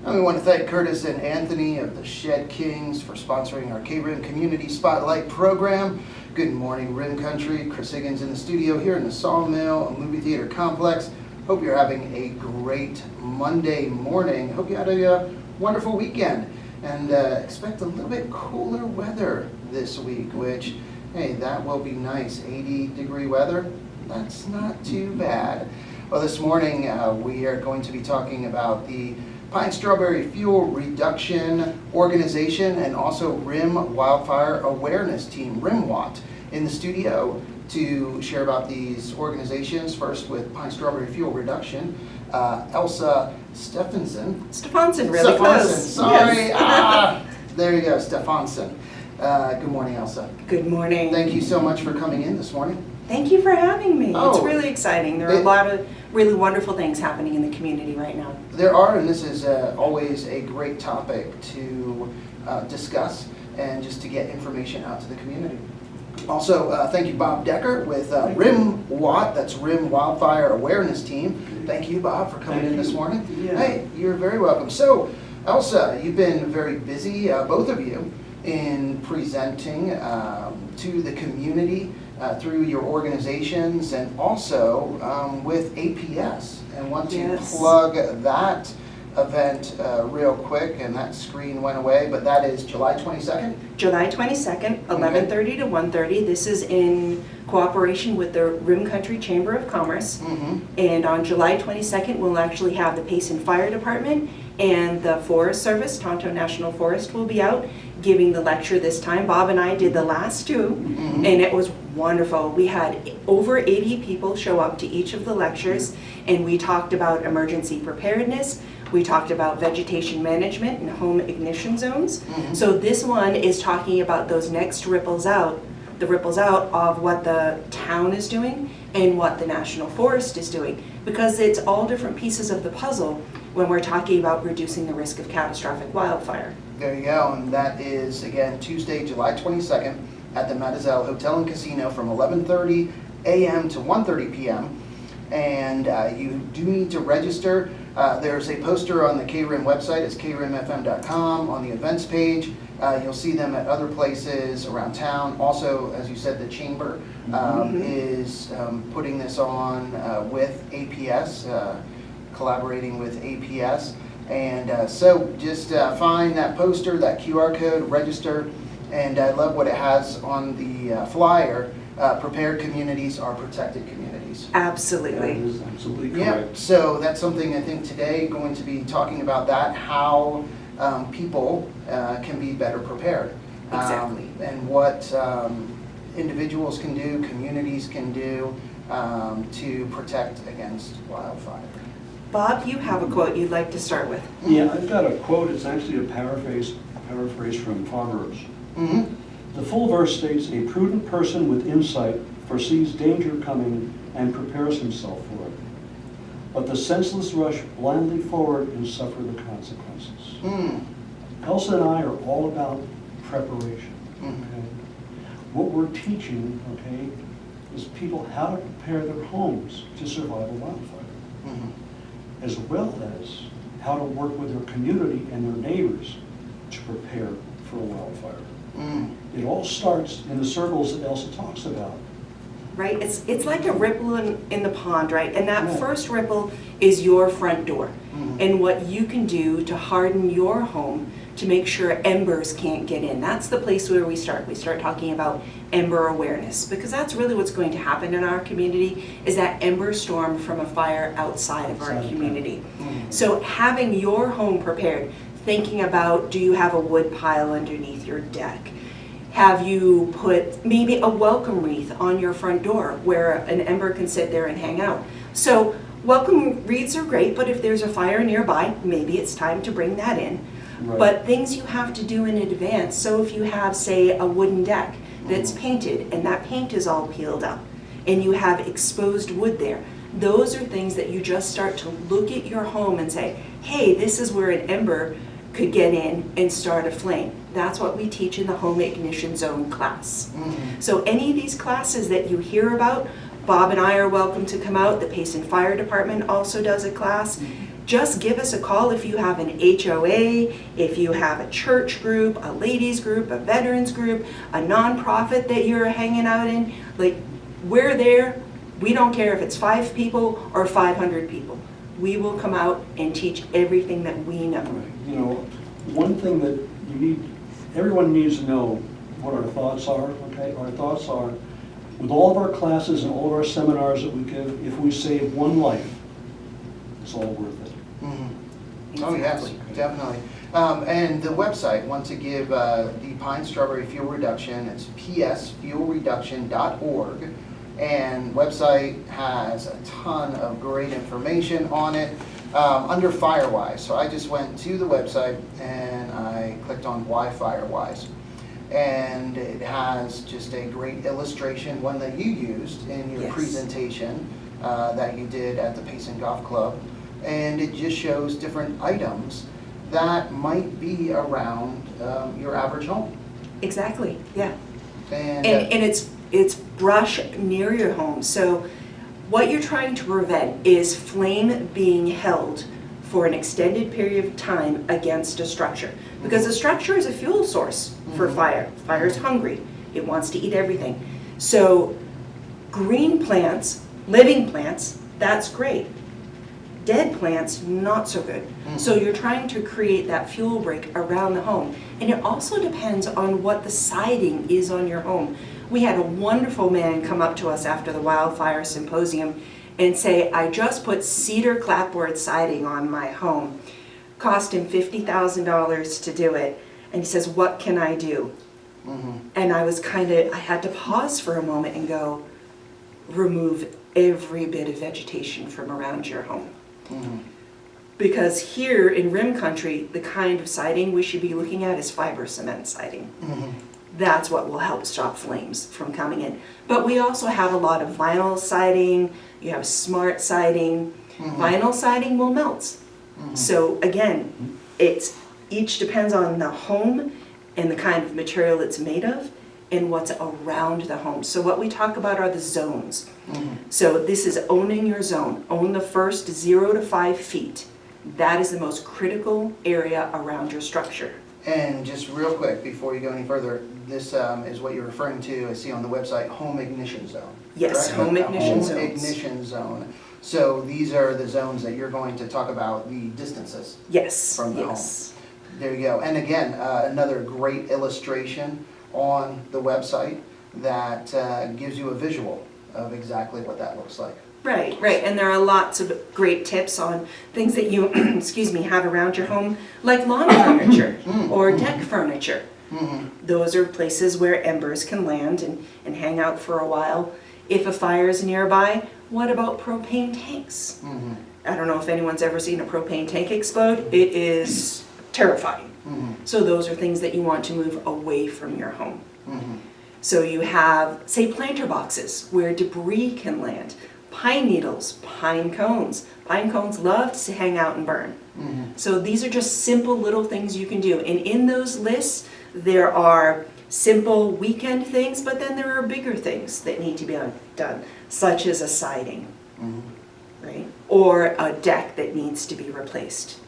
And we want to thank Curtis and Anthony of the Shed Kings for sponsoring our KRIM Community Spotlight program. Good morning, Rim Country. Chris Higgins in the studio here in the Sawmill Movie Theater Complex. Hope you're having a great Monday morning. Hope you had a wonderful weekend. And expect a little bit cooler weather this week, which, hey, that will be nice. 80-degree weather, that's not too bad. Well, this morning we are going to be talking about the Pine Strawberry Fuel Reduction Organization and also RIM Wildfire Awareness Team, RimWAT, in the studio to share about these organizations. First with Pine Strawberry Fuel Reduction, Elsa Stefansson, really close. Sorry, Yes. There you go, Stefansson. Good morning, Elsa. Good morning. Thank you so much for coming in this morning. Thank you for having me. Oh. It's really exciting. There are a lot of really wonderful things happening in the community right now. There are, and this is always a great topic to discuss and just to get information out to the community. Also, thank you, Bob Decker with RimWAT, that's RIM Wildfire Awareness Team. Thank you, Bob, for coming in this morning. Yeah. Hey, you're very welcome. So, Elsa, you've been very busy, both of you, in presenting to the community through your organizations and also with APS. And want to plug that event real quick, and that screen went away, but that is July 22nd? July 22nd, 11:30 to 1:30. This is in cooperation with the Rim Country Chamber of Commerce. And on July 22nd, we'll actually have the Pace and Fire Department and the Forest Service, Tonto National Forest, will be out giving the lecture this time. Bob and I did the last two, and it was wonderful. We had over 80 people show up to each of the lectures, and we talked about emergency preparedness. We talked about vegetation management and home ignition zones. So this one is talking about those next ripples out, the ripples out of what the town is doing and what the National Forest is doing, because it's all different pieces of the puzzle when we're talking about reducing the risk of catastrophic wildfire. There you go, and that is, again, Tuesday, July 22nd at the Madezel Hotel and Casino from 11:30 a.m. to 1:30 p.m. And you do need to register. There's a poster on the KRIM website, it's krimfm.com, on the events page. You'll see them at other places around town. Also, as you said, the Chamber is putting this on with APS, collaborating with APS. And so just find that poster, that QR code, register, and I love what it has on the flyer. Prepared communities are protected communities. Absolutely. That is absolutely Yeah, correct. so that's something I think today going to be talking about that, how people can be better prepared. Exactly. And what individuals can do, communities can do to protect against wildfire. Bob, you have a quote you'd like to start with. Yeah, I've got a quote. It's actually a paraphrase from Proverbs. The full verse states, "A prudent person with insight foresees danger coming and prepares himself for it. But the senseless rush blindly forward and suffer the consequences." Elsa and I are all about preparation. Okay? What we're teaching, okay, is people how to prepare their homes to survive a wildfire, as well as how to work with their community and their neighbors to prepare for a wildfire. It all starts in the circles that Elsa talks about. Right? It's like a ripple in the pond, right? And that first ripple is your front door. And what you can do to harden your home to make sure embers can't get in. That's the place where we start. We start talking about ember awareness, because that's really what's going to happen in our community, is that ember storm from a fire outside of our community. So having your home prepared, thinking about, do you have a wood pile underneath your deck? Have you put maybe a welcome wreath on your front door where an ember can sit there and hang out? So welcome wreaths are great, but if there's a fire nearby, maybe it's time to bring that in. Right. But things you have to do in advance. So if you have, say, a wooden deck that's painted and that paint is all peeled up and you have exposed wood there, those are things that you just start to look at your home and say, hey, this is where an ember could get in and start a flame. That's what we teach in the home ignition zone class. So any of these classes that you hear about, Bob and I are welcome to come out. The Pace and Fire Department also does a class. just give us a call if you have an HOA, if you have a church group, a ladies group, a veterans group, a nonprofit that you're hanging out in. Like, we're there. We don't care if it's 5 people or 500 people. We will come out and teach everything that we know. You know, one thing that everyone needs to know what our thoughts are, okay? Our thoughts are, with all of our classes and all of our seminars that we give, if we save one life, it's all worth it. Mm-hmm. Oh, yes, definitely. And the website, want to give the pine strawberry fuel reduction, it's psfuelreduction.org. And website has a ton of great information on it under FireWise. So I just went to the website and I clicked on Why FireWise. And it has just a great illustration, one that you used in your presentation that you did at the Payson Golf Club. And it just shows different items that might be around your average home. Exactly, yeah. And it's brush near your home. So what you're trying to prevent is flame being held for an extended period of time against a structure. Because a structure is a fuel source for fire. Fire is hungry. It wants to eat everything. So green plants, living plants, that's great. Dead plants, not so good. So you're trying to create that fuel break around the home. And it also depends on what the siding is on your home. We had a wonderful man come up to us after the Wildfire Symposium and say, I just put cedar clapboard siding on my home. Cost him $50,000 to do it. And he says, what can I do? And I had to pause for a moment and go, remove every bit of vegetation from around your home. Because here in RIM country, the kind of siding we should be looking at is fiber cement siding. That's what will help stop flames from coming in. But we also have a lot of vinyl siding, you have smart siding. Vinyl siding will melt. So again, each depends on the home and the kind of material it's made of and what's around the home. So what we talk about are the zones. So this is owning your zone. Own the first 0 to 5 feet. That is the most critical area around your structure. And just real quick, before you go any further, this is what you're referring to, I see on the website, home ignition zone. Yes, correct? home ignition home zones. ignition zone. So these are the zones that you're going to talk about, the distances Yes, from the yes. home. There you go. And again, another great illustration on the website that gives you a visual of exactly what that looks like. Right, right, and there are lots of great tips on things that you, excuse me, have around your home, like lawn furniture or deck furniture. Those are places where embers can land and hang out for a while. If a fire is nearby, what about propane tanks? I don't know if anyone's ever seen a propane tank explode. It is terrifying. So those are things that you want to move away from your home. So you have, say, planter boxes where debris can land. Pine needles, pine cones. Pine cones love to hang out and burn. So these are just simple little things you can do. And in those lists, there are simple weekend things, but then there are bigger things that need to be done, such as a siding, right? Or a deck that needs to be replaced.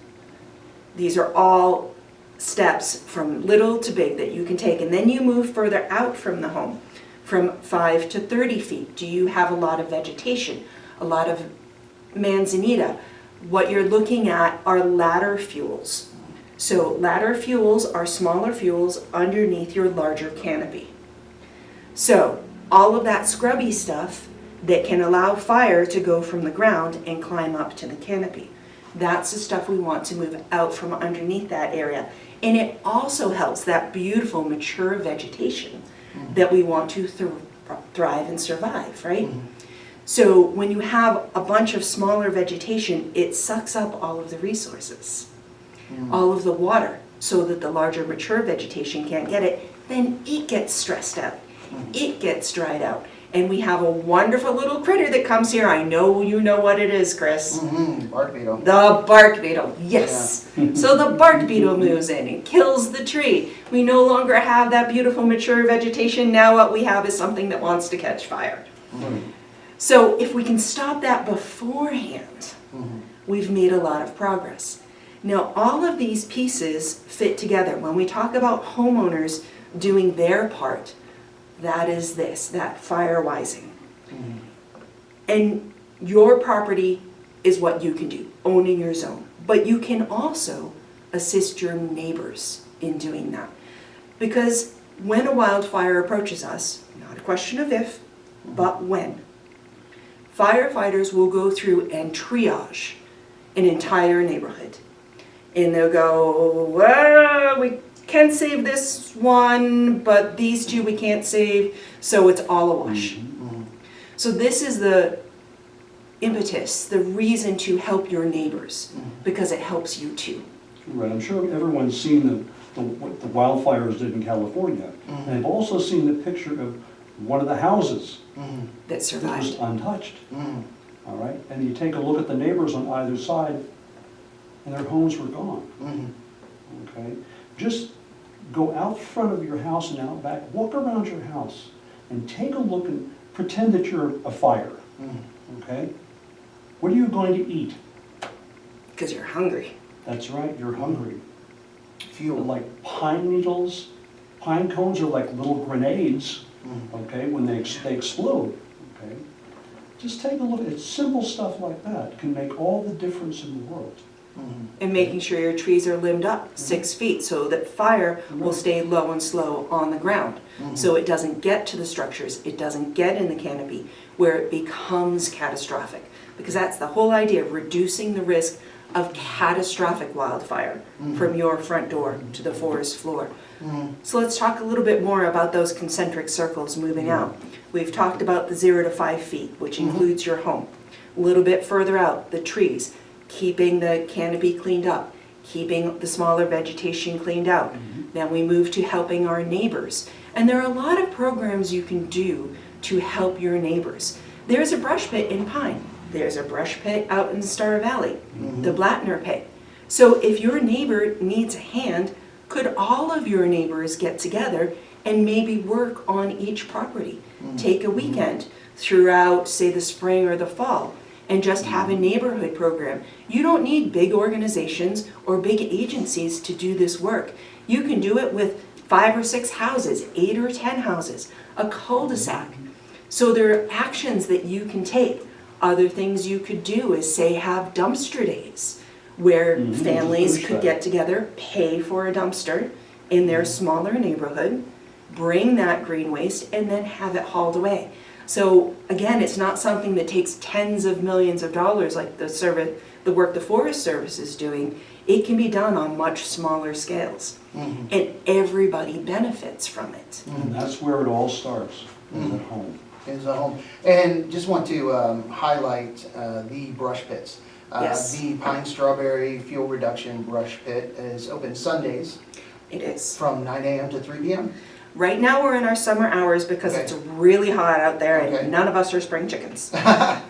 These are all steps from little to big that you can take, and then you move further out from the home. From 5 to 30 feet, do you have a lot of vegetation, a lot of manzanita? What you're looking at are ladder fuels. So ladder fuels are smaller fuels underneath your larger canopy. So all of that scrubby stuff that can allow fire to go from the ground and climb up to the canopy. That's the stuff we want to move out from underneath that area. And it also helps that beautiful mature vegetation that we want to thrive and survive, right? So when you have a bunch of smaller vegetation, it sucks up all of the resources, all of the water, so that the larger mature vegetation can't get it. Then it gets stressed out. It gets dried out. And we have a wonderful little critter that comes here. I know you know what it is, Chris. Bark beetle. The bark beetle, yes. So the bark beetle moves in and kills the tree. We no longer have that beautiful mature vegetation. Now what we have is something that wants to catch fire. So if we can stop that beforehand, we've made a lot of progress. Now, all of these pieces fit together. When we talk about homeowners doing their part, that is this, that firewising. And your property is what you can do, owning your zone. But you can also assist your neighbors in doing that. Because when a wildfire approaches us, not a question of if, but when, firefighters will go through and triage an entire neighborhood. And they'll go, well, we can save this one, but these two we can't save, so it's all a wash. So this is the impetus, the reason to help your neighbors, because it helps you too. Right, I'm sure everyone's seen what the wildfires did in California. And they've also seen the picture of one of the houses That that survived. was untouched. All right, and you take a look at the neighbors on either side, and their homes were gone. Okay, just go out front of your house and out back, walk around your house, and take a look and pretend that you're a fire. Okay, what are you going to eat? Because you're hungry. That's right, you're hungry. Fuel. Like pine needles, pine cones are like little grenades. Okay, when they explode. Okay, just take a look. It's simple stuff like that can make all the difference in the world. And making sure your trees are limbed up 6 feet so that fire will stay low and slow on the ground. So it doesn't get to the structures, it doesn't get in the canopy where it becomes catastrophic. Because that's the whole idea of reducing the risk of catastrophic wildfire from your front door to the forest floor. So let's talk a little bit more about those concentric circles moving out. We've talked about the 0 to 5 feet, which includes your home. A little bit further out, the trees, keeping the canopy cleaned up, keeping the smaller vegetation cleaned out. Then we move to helping our neighbors. And there are a lot of programs you can do to help your neighbors. There's a brush pit in Pine. There's a brush pit out in Star Valley, the Blattner pit. So if your neighbor needs a hand, could all of your neighbors get together and maybe work on each property? Take a weekend throughout, say, the spring or the fall, and just have a neighborhood program. You don't need big organizations or big agencies to do this work. You can do it with 5 or 6 houses, 8 or 10 houses, a cul-de-sac. So there are actions that you can take. Other things you could do is, say, have dumpster days where families could get together, pay for a dumpster in their smaller neighborhood, bring that green waste, and then have it hauled away. So again, it's not something that takes tens of millions of dollars like the work the Forest Service is doing. It can be done on much smaller scales, and everybody benefits from it. And that's where it all starts, is at home. Is a home. And just want to highlight the brush pits. Yes. The Pine Strawberry Fuel Reduction Brush Pit is open Sundays It is. from 9 a.m. to 3 p.m. Right now we're in our summer hours because Okay. it's really hot out there and Okay. none of us are spring chickens.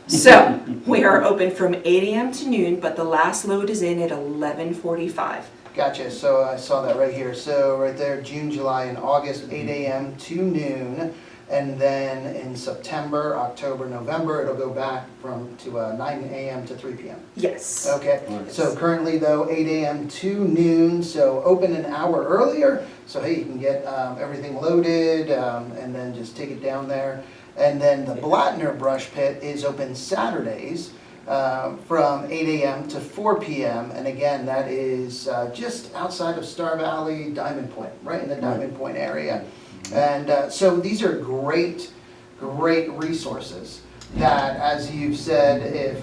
So we are open from 8 a.m. to noon, but the last load is in at 11:45. Gotcha, so I saw that right here. So right there, June, July, and August, 8 a.m. to noon. And then in September, October, November, it'll go back to 9 a.m. to 3 p.m. Yes. Okay, Right. so currently though, 8 a.m. to noon, so open an hour earlier. So hey, you can get everything loaded and then just take it down there. And then the Blattner Brush Pit is open Saturdays from 8 a.m. to 4 p.m. And again, that is just outside of Star Valley, Diamond Point, right in the Diamond Point area. And so these are great resources that, as you've said, if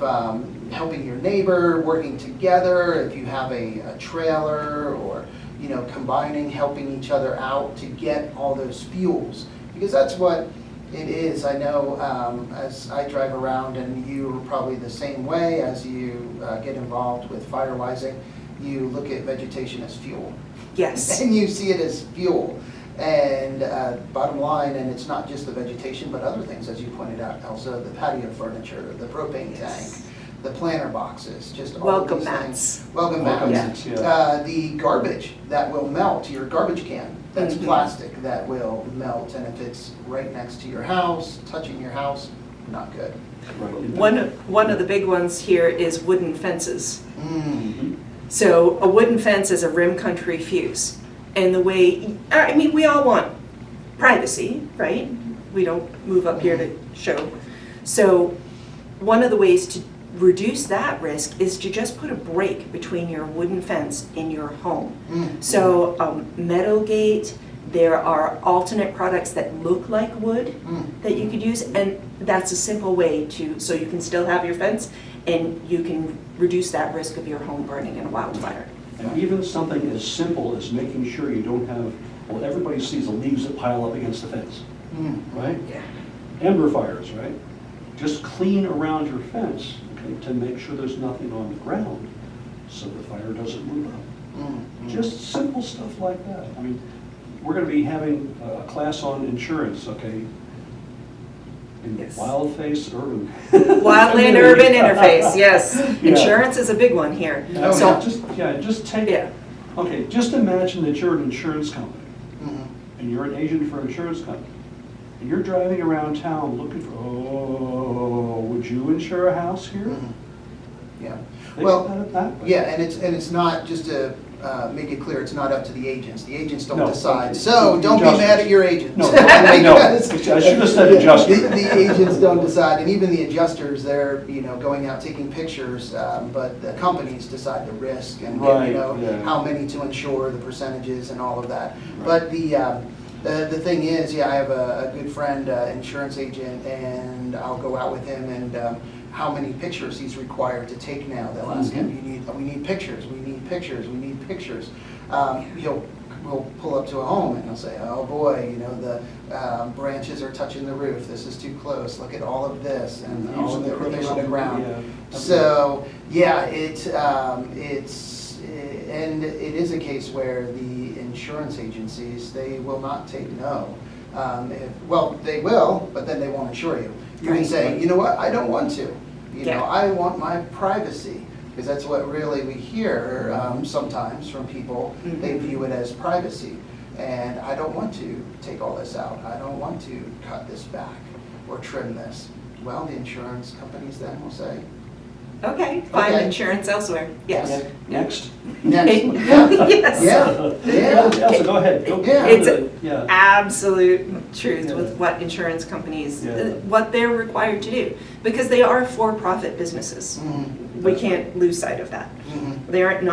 helping your neighbor, working together, if you have a trailer or, you know, combining, helping each other out to get all those fuels, because that's what it is. I know as I drive around, and you are probably the same way as you get involved with firewising, you look at vegetation as fuel. Yes. And you see it as fuel. And bottom line, and it's not just the vegetation, but other things, as you pointed out, Elsa, the patio furniture, the propane tank, the planter boxes, just all Welcome of these mats. things. Welcome Welcome mats. mats, yeah. The garbage that will melt, your garbage can, that's Mhm. plastic, that will melt. And if it's right next to your house, touching your house, not good. Right. One of the big ones here is wooden fences. Mhm. So a wooden fence is a Rim Country fuse. And the way, I mean, we all want privacy, right? We don't move up here to show. So one of the ways to reduce that risk is to just put a break between your wooden fence and your home. So metal gate, there are alternate products that look like wood that you could use, and that's a simple way to, so you can still have your fence and you can reduce that risk of your home burning in a wildfire. And even something as simple as making sure you don't have, well, everybody sees the leaves that pile up against the fence, right? Yeah. Ember fires, right? Just clean around your fence, okay, to make sure there's nothing on the ground so the fire doesn't move up. Just simple stuff like that. I mean, we're going to be having a class on insurance, okay? In Yes. Wildface urban. Wildland urban interface, yes. Yeah. Insurance is a big one here. Oh, So, just take, yeah. okay, just imagine that you're an insurance company, and you're an agent for an insurance company, and you're driving around town looking for, oh, would you insure a house here? Yeah. Think Well, about it that way. yeah, and it's not, just to make it clear, it's not up to the agents. The agents don't No, decide. okay. So don't be Adjusters. mad at your agent. No, no, I should have said adjuster. The agents don't decide, and even the adjusters, they're, going out taking pictures, but the companies decide the risk and, Right, yeah. how many to insure, the percentages and all of that. But the thing is, I have a good friend, insurance agent, and I'll go out with him, and how many pictures he's required to take now. They'll ask him, we need pictures, we need pictures, we need pictures. We'll pull up to a home and he'll say, oh boy, the branches are touching the roof, this is too close, look at all of this, and all of everything on the ground. So, and it is a case where the insurance agencies, they will not take no. They will, but then they won't insure you. You can say, you know what, I don't want to. I want my privacy. Because that's what really we hear sometimes from people. They view it as privacy. And I don't want to take all this out. I don't want to cut this back or trim this. Well, the insurance companies then will say, Okay, find Okay. insurance elsewhere. Yes. Next. next. Yes. Yeah. So go ahead. Go Yeah. It's yeah. Absolute truth Yeah. with what insurance companies, Yeah. what they're required to do. Because they are for-profit businesses. We can't lose sight of that. They aren't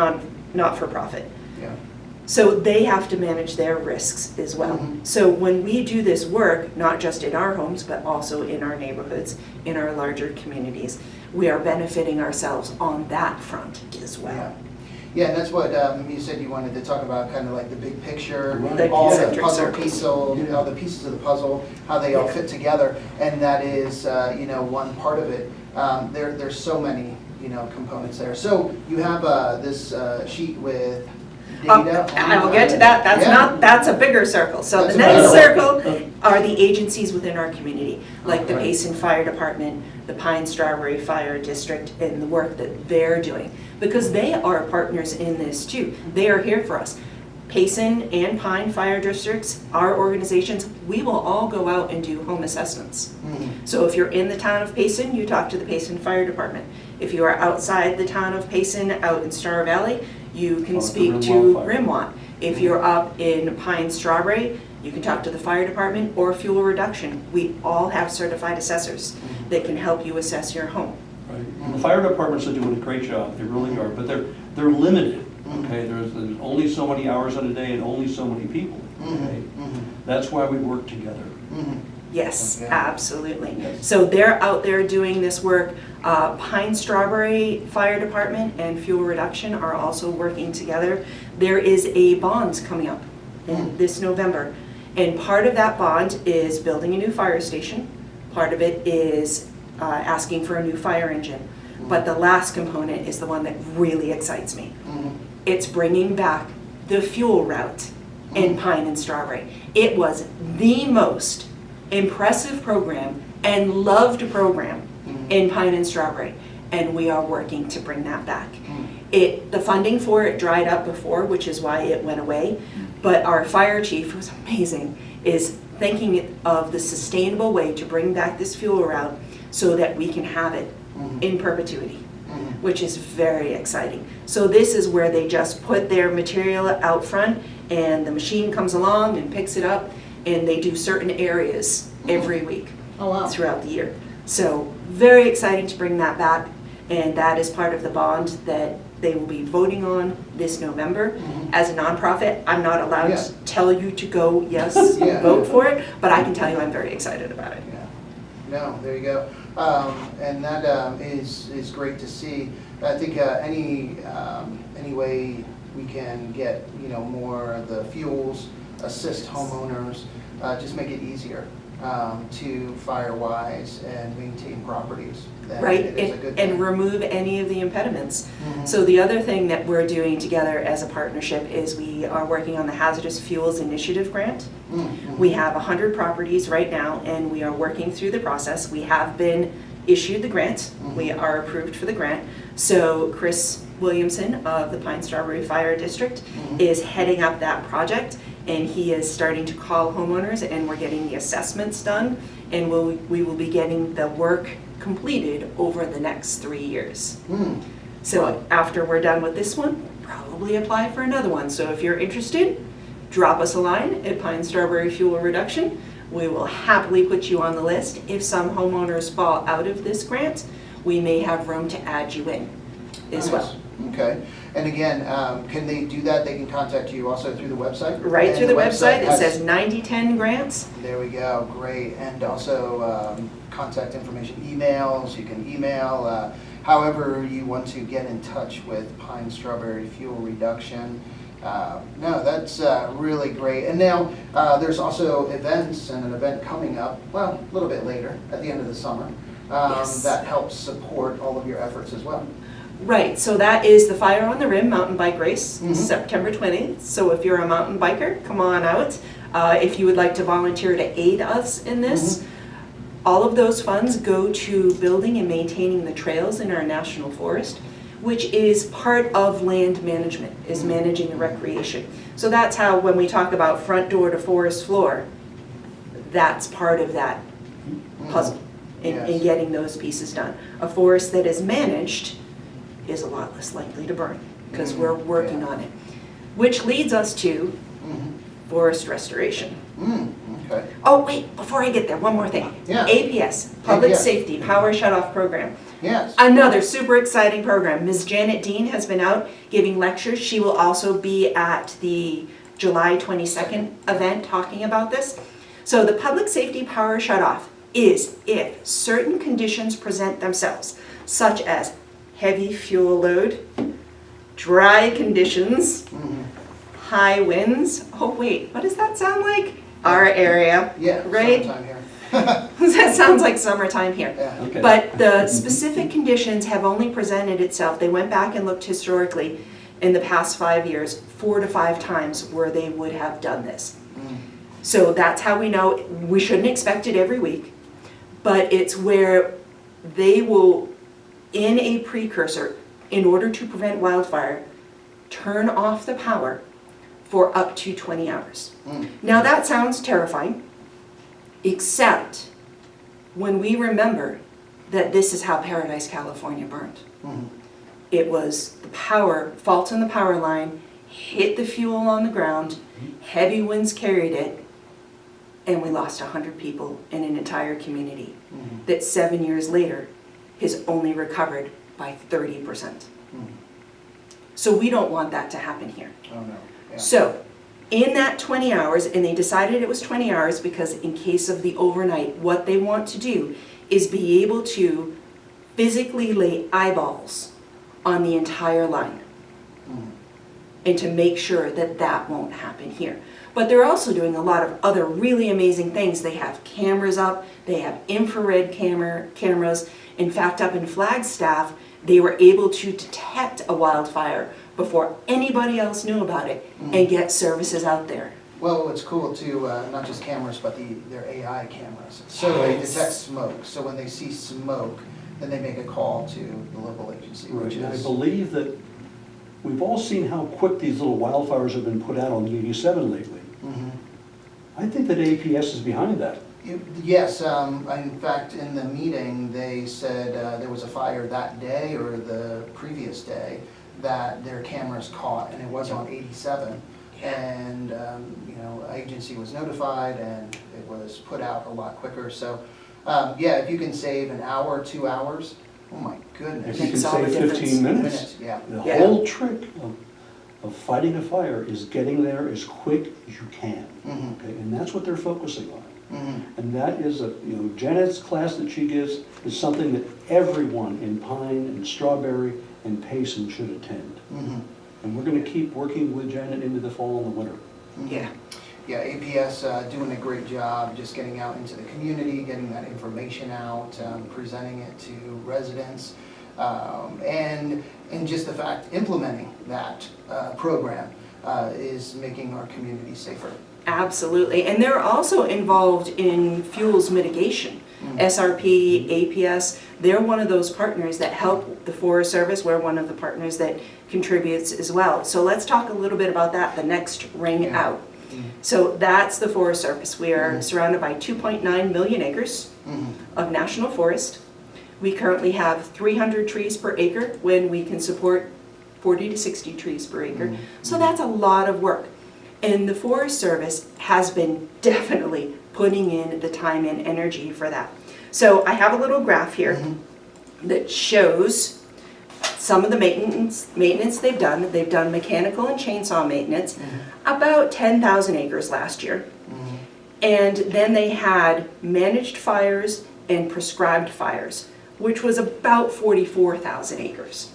not-for-profit. Yeah. So they have to manage their risks as well. So when we do this work, not just in our homes, but also in our neighborhoods, in our larger communities, we are benefiting ourselves on that front as well. Yeah. Yeah, and that's what you said you wanted to talk about, kind of like the big picture, The all the concentric puzzle circles. pieces, all the pieces of the puzzle, how they all fit together, and that is, one part of it. There's so many, components there. So you have this sheet with data. I will get to that. That's a bigger circle. So That's the a next bigger circle are the agencies within our community, like the Okay. Payson Fire Department, the Pine Strawberry Fire District, and the work that they're doing. Because they are partners in this too. They are here for us. Payson and Pine Fire Districts, our organizations, we will all go out and do home assessments. So if you're in the town of Payson, you talk to the Payson Fire Department. If you are outside the town of Payson, out in Star Valley, you can Talk to speak RimWAT to Fire. RimWAT. If you're up in Pine Strawberry, you can talk to the fire department or fuel reduction. We all have certified assessors that can help you assess your home. Right. And the fire departments are doing a great job, they really are, but they're limited, okay? There's only so many hours in a day and only so many people, okay? That's why we work together. Yes, Okay. absolutely. Yes. So they're out there doing this work. Pine Strawberry Fire Department and Fuel Reduction are also working together. There is a bond coming up this November. And part of that bond is building a new fire station. Part of it is asking for a new fire engine. But the last component is the one that really excites me. It's bringing back the fuel route in Pine and Strawberry. It was the most impressive program and loved program in Pine and Strawberry, and we are working to bring that back. The funding for it dried up before, which is why it went away, but our fire chief, who's amazing, is thinking of the sustainable way to bring back this fuel route so that we can have it Mhm. in perpetuity, Mhm. which is very exciting. So this is where they just put their material out front and the machine comes along and picks it up, and they do certain areas every week Oh, wow. throughout the year. So very exciting to bring that back, and that is part of the bond that they will be voting on this November. Mhm. As a nonprofit, I'm not allowed Yeah. to tell you to go, yes, Yeah. vote for it, but I can tell you I'm very excited about it. Yeah. No, there you go. And that is great to see. I think any way we can get, more of the fuels, assist homeowners, just make it easier to fire wise and maintain properties. Then Right, it is a good and thing. remove any of the impediments. Mhm. So the other thing that we're doing together as a partnership is we are working on the Hazardous Fuels Initiative Grant. Mhm. We have 100 properties right now, and we are working through the process. We have been issued the grant. We are approved for the grant. So Chris Williamson of the Pine Strawberry Fire District Mhm. is heading up that project, and he is starting to call homeowners, and we're getting the assessments done, and we will be getting the work completed over the next 3 years. Mm. So after we're done with this one, probably apply for another one. So if you're interested, drop us a line at Pine Strawberry Fuel Reduction. We will happily put you on the list. If some homeowners fall out of this grant, we may have room to add you in as well. Nice. Okay. And again, can they do that? They can contact you also through the website? Right And through the website, it has- says 9010 grants. There we go, great. And also contact information, emails, you can email, however you want to get in touch with Pine Strawberry Fuel Reduction. No, that's really great. And now there's also events and an event coming up, well, a little bit later, at the end of the summer, Yes. that helps support all of your efforts as well. Right, so that is the Fire on the Rim Mountain Bike Race, Mhm. September 20th. So if you're a mountain biker, come on out. If you would like to volunteer to aid us in this, all of those funds go to building and maintaining the trails in our national forest, which is part of land management, is managing the recreation. So that's how, when we talk about front door to forest floor, that's part of that puzzle in Yes. getting those pieces done. A forest that is managed is a lot less likely to burn, because we're working Yeah. on it. Which leads us to Mhm. forest restoration. Okay. Oh, wait, before I get there, one more thing. Yeah. APS, Public APS. Safety Power Shutoff Program. Yes. Another super exciting program. Ms. Janet Dean has been out giving lectures. She will also be at the July 22nd event talking about this. So the Public Safety Power Shutoff is if certain conditions present themselves, such as heavy fuel load, dry conditions, Mhm. high winds. Oh wait, what does that sound like? Our area, Yeah. right? Sometime here. That sounds like summertime here. Yeah. Okay. But the specific conditions have only presented itself. They went back and looked historically in the past 5 years, 4 to 5 times where they would have done this. Mm. So that's how we know. We shouldn't expect it every week, but it's where they will, in a precursor, in order to prevent wildfire, turn off the power for up to 20 hours. Mm. Now that sounds terrifying, except when we remember that this is how Paradise, California burned. Mhm. It was the power, fault in the power line, hit the fuel on the ground, heavy winds carried it, and we lost 100 people in an entire community Mhm. that 7 years later has only recovered by 30%. Mhm. So we don't want that to happen here. Oh, no. Yeah. So, in that 20 hours, and they decided it was 20 hours because in case of the overnight, what they want to do is be able to physically lay eyeballs on the entire line Mhm. and to make sure that that won't happen here. But they're also doing a lot of other really amazing things. They have cameras up, they have infrared cameras. In fact, up in Flagstaff, they were able to detect a wildfire before anybody else knew about it and get services out there. Well, what's cool too, not just cameras, but their AI cameras. So they Yes. detect smoke. So when they see smoke, then they make a call to the local agency, Right, which and I is. believe that we've all seen how quick these little wildfires have been put out on the 87 lately. Mhm. I think that APS is behind that. Yes, in fact, in the meeting, they said there was a fire that day or the previous day that their cameras caught, and it was on 87. And, agency was notified and it was put out a lot quicker. So, yeah, if you can save an hour, 2 hours, oh my goodness. If you can Makes all the save 15 minutes. Yeah. The Yeah. whole trick of fighting a fire is getting there as quick as you can. Mhm. Okay, and that's what they're focusing on. Mhm. And that is Janet's class that she gives is something that everyone in Pine and Strawberry and Payson should attend. Mhm. And we're going to keep working with Janet into the fall and the winter. Yeah. Yeah, APS doing a great job just getting out into the community, getting that information out, presenting it to residents, and just the fact implementing that program is making our community safer. Absolutely, and they're also involved in fuels mitigation. SRP, APS, they're one of those partners that help the Forest Service. We're one of the partners that contributes as well. So let's talk a little bit about that, the next ring out. So that's the Forest Service. We are surrounded by 2.9 million acres of national forest. We currently have 300 trees per acre when we can support 40 to 60 trees per acre. So that's a lot of work. And the Forest Service has been definitely putting in the time and energy for that. So I have a little graph here that shows some of the maintenance they've done. They've done mechanical and chainsaw maintenance, about 10,000 acres last year. And then they had managed fires and prescribed fires, which was about 44,000 acres.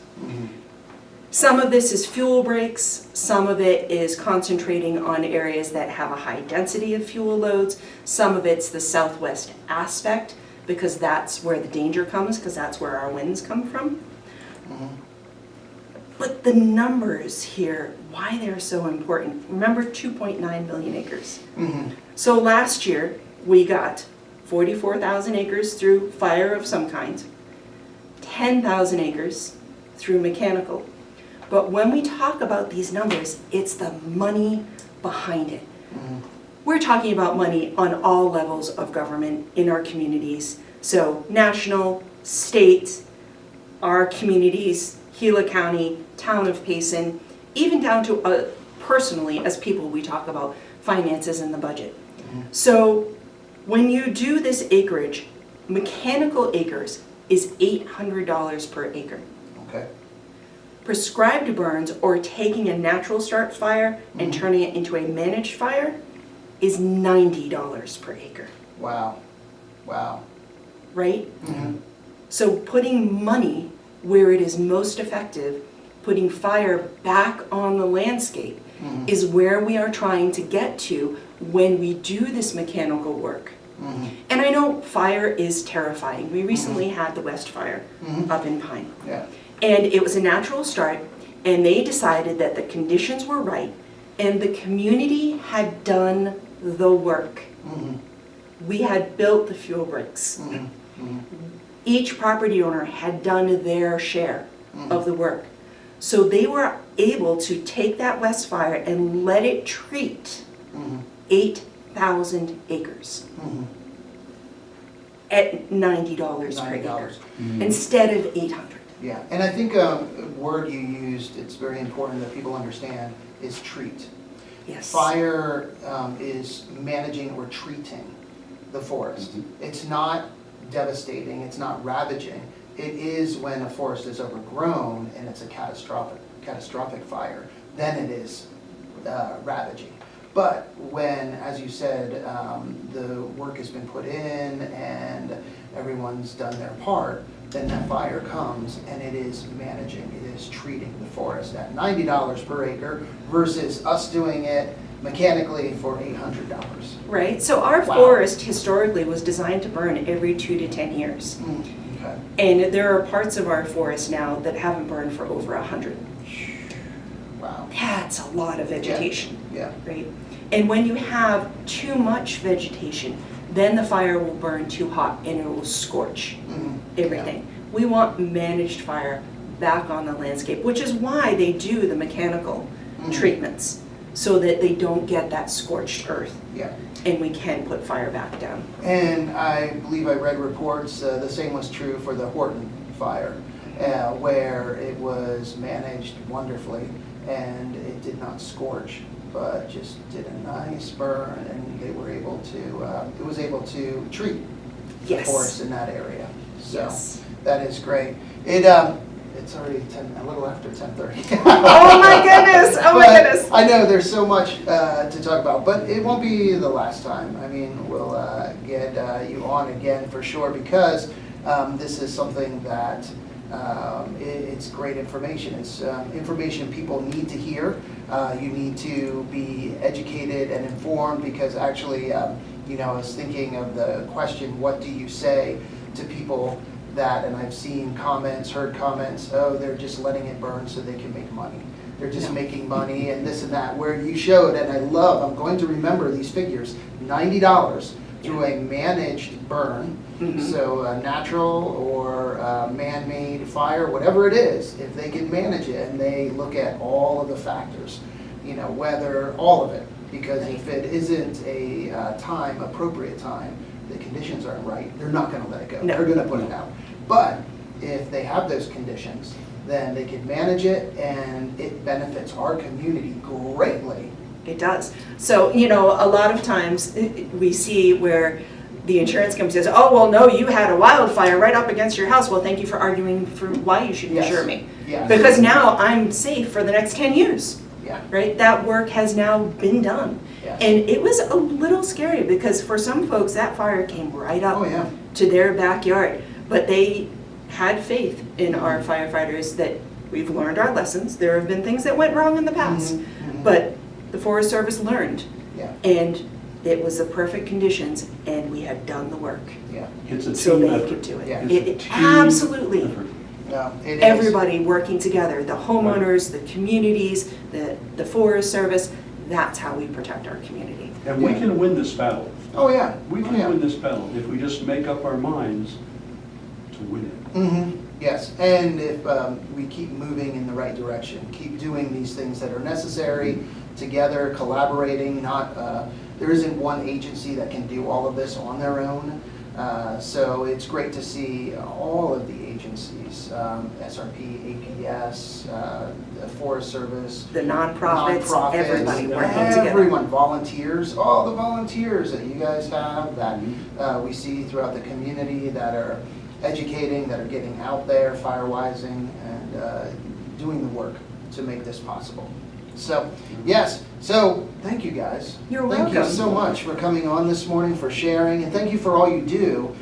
Some of this is fuel breaks, some of it is concentrating on areas that have a high density of fuel loads, some of it's the southwest aspect, because that's where the danger comes, because that's where our winds come from. But the numbers here, why they're so important, remember 2.9 million acres. So last year, we got 44,000 acres through fire of some kind, 10,000 acres through mechanical. But when we talk about these numbers, it's the money behind it. We're talking about money on all levels of government in our communities. So national, state, our communities, Gila County, town of Payson, even down to personally, as people, we talk about finances and the budget. So when you do this acreage, mechanical acres is $800 per acre. Okay. Prescribed burns, or taking a natural start fire and turning it into a managed fire, is $90 per acre. Wow. Wow. Right? So putting money where it is most effective, putting fire back on the landscape, is where we are trying to get to when we do this mechanical work. And I know fire is terrifying. We recently had the West Fire up in Pine. Yeah. And it was a natural start, and they decided that the conditions were right, and the community had done the work. We had built the fuel breaks. Each property owner had done their share of the work. So they were able to take that West Fire and let it treat 8,000 acres at $90 per acre instead of $800. Yeah, and I think a word you used, it's very important that people understand, is treat. Yes. Fire is managing or treating the forest. It's not devastating, it's not ravaging. It is when a forest is overgrown and it's a catastrophic fire, then it is ravaging. But when, as you said, the work has been put in and everyone's done their part, then that fire comes and it is managing, it is treating the forest at $90 per acre versus us doing it mechanically for $800. Right, so our forest historically was designed to burn every 2 to 10 years. Okay. And there are parts of our forest now that haven't burned for over 100. Wow. That's a lot of vegetation. Yeah. Right? And when you have too much vegetation, then the fire will burn too hot and it will scorch everything. We want managed fire back on the landscape, which is why they do the mechanical treatments, so that they don't get that scorched earth. Yeah. and we can put fire back down. And I believe I read reports, the same was true for the Horton fire, where it was managed wonderfully and it did not scorch, but just did a nice burn, and they were able to, it was able to treat the Yes. forest in that area. So Yes. that is great. It's already a little after 10:30. Oh my goodness, oh my But goodness. I know there's so much to talk about, but it won't be the last time. I mean, we'll get you on again for sure, because this is something that it's great information. It's information people need to hear. You need to be educated and informed, because actually, I was thinking of the question, what do you say to people that, and I've seen comments, heard comments, oh, they're just letting it burn so they can make money. They're just making money and this and that, where you showed, and I'm going to remember these figures, $90 through a managed burn. So a natural or man-made fire, whatever it is, if they can manage it and they look at all of the factors, weather, all of it. Because if it isn't a appropriate time, the conditions aren't right, they're not gonna let it go. No. They're gonna put it out. But if they have those conditions, then they can manage it, and it benefits our community greatly. It does. So, a lot of times we see where the insurance company says, oh, well, no, you had a wildfire right up against your house. Well, thank you for arguing for why you should Yes. insure me. Yes. Because now I'm safe for the next 10 years, Yeah, right? That work has now been done. yes. And it was a little scary, because for some folks, that fire came right up Oh, yeah. to their backyard. But they had faith in our firefighters that we've learned our lessons. There have been things that went wrong in the past, but the Forest Service learned, Yeah, and it was the perfect conditions, and we had done the work. yeah. It's a So team they effort. could do it. Yeah. It's a It team absolutely. effort. No, it is. Everybody working together, the homeowners, the communities, the Forest Service, that's how we protect our community. And we Yeah. can win this battle. Oh, yeah. We Oh, can yeah. win this battle if we just make up our minds to win it. Yes, and if we keep moving in the right direction, keep doing these things that are necessary together, collaborating, there isn't one agency that can do all of this on their own. So it's great to see all of the agencies, SRP, APS, the Forest Service, The nonprofits, everybody working together. everyone, volunteers, all the volunteers that you guys have that we see throughout the community that are educating, that are getting out there, firewising, and doing the work to make this possible. So, yes, so thank you guys. You're Thank you welcome. so much for coming on this morning, for sharing, and thank you for all you do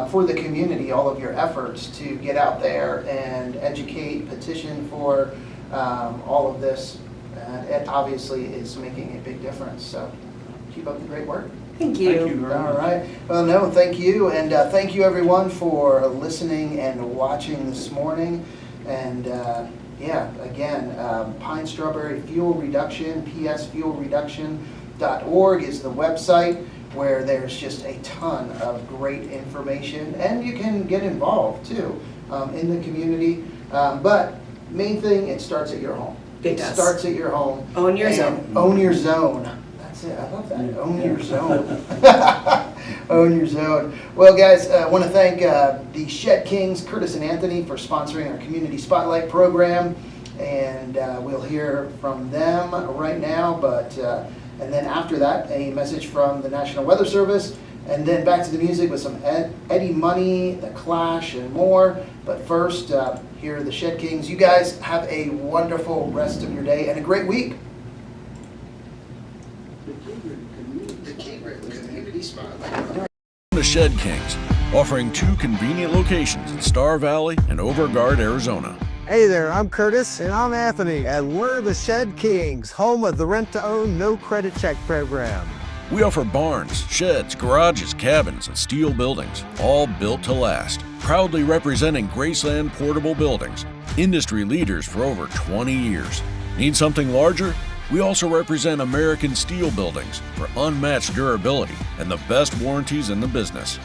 for the community, all of your efforts to get out there and educate, petition for all of this. It obviously is making a big difference, so keep up the great work. Thank you. Thank you very All much. right. Well, no, thank you. And thank you, everyone, for listening and watching this morning. And yeah, again, Pine Strawberry Fuel Reduction, psfuelreduction.org is the website, where there's just a ton of great information. And you can get involved, too, in the community. But main thing, it starts at your home. It does. Starts at your home. Own your And zone. Own your zone. That's it. I love that. Yeah. Own your zone. Own your zone. Well, guys, I want to thank the Shed Kings, Curtis and Anthony, for sponsoring our Community Spotlight program. And we'll hear from them right now. But and then after that, a message from the National Weather Service. And then back to the music with some Eddie Money, The Clash, and more. But first, here are the Shed Kings. You guys have a wonderful rest of your day and a great week. The Community Spotlight. The Shed Kings, offering 2 convenient locations in Star Valley and Overgard, Arizona. Hey there, I'm Curtis. And I'm Anthony. And we're the Shed Kings, home of the rent-to-own, no-credit check program. We offer barns, sheds, garages, cabins, and steel buildings, all built to last. Proudly representing Graceland Portable Buildings, industry leaders for over 20 years. Need something larger? We also represent American Steel Buildings for unmatched durability and the best warranties in the business.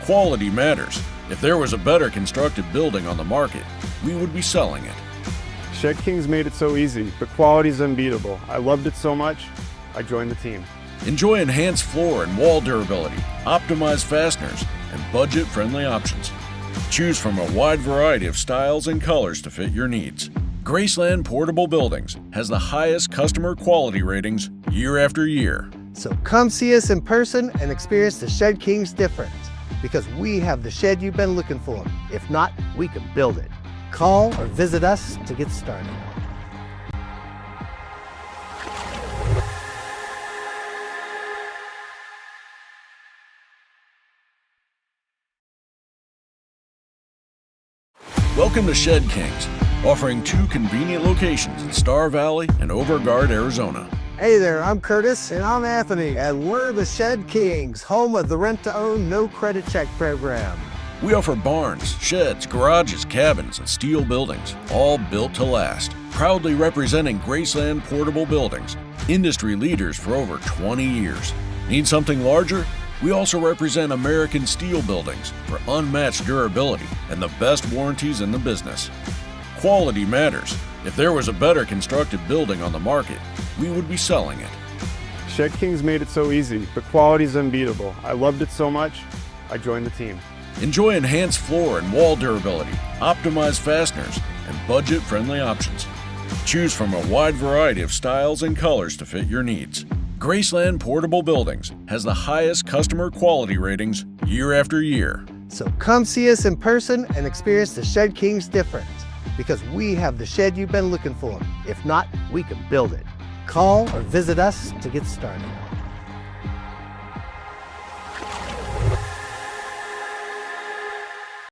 Quality matters. If there was a better constructed building on the market, we would be selling it. Shed Kings made it so easy, but quality's unbeatable. I loved it so much, I joined the team. Enjoy enhanced floor and wall durability, optimized fasteners, and budget-friendly options. Choose from a wide variety of styles and colors to fit your needs. Graceland Portable Buildings has the highest customer quality ratings year after year. So come see us in person and experience the Shed Kings difference, because we have the shed you've been looking for. If not, we can build it. Call or visit us to get started. Welcome to Shed Kings, offering 2 convenient locations in Star Valley and Overgard, Arizona. Hey there, I'm Curtis. And I'm Anthony, and we're the Shed Kings, home of the rent-to-own, no-credit check program. We offer barns, sheds, garages, cabins, and steel buildings, all built to last. Proudly representing Graceland Portable Buildings, industry leaders for over 20 years. Need something larger? We also represent American Steel Buildings for unmatched durability and the best warranties in the business. Quality matters. If there was a better constructed building on the market, we would be selling it. Shed Kings made it so easy, but quality's unbeatable. I loved it so much, I joined the team. Enjoy enhanced floor and wall durability, optimized fasteners, and budget-friendly options. Choose from a wide variety of styles and colors to fit your needs. Graceland Portable Buildings has the highest customer quality ratings year after year. So come see us in person and experience the Shed Kings difference, because we have the shed you've been looking for. If not, we can build it. Call or visit us to get started.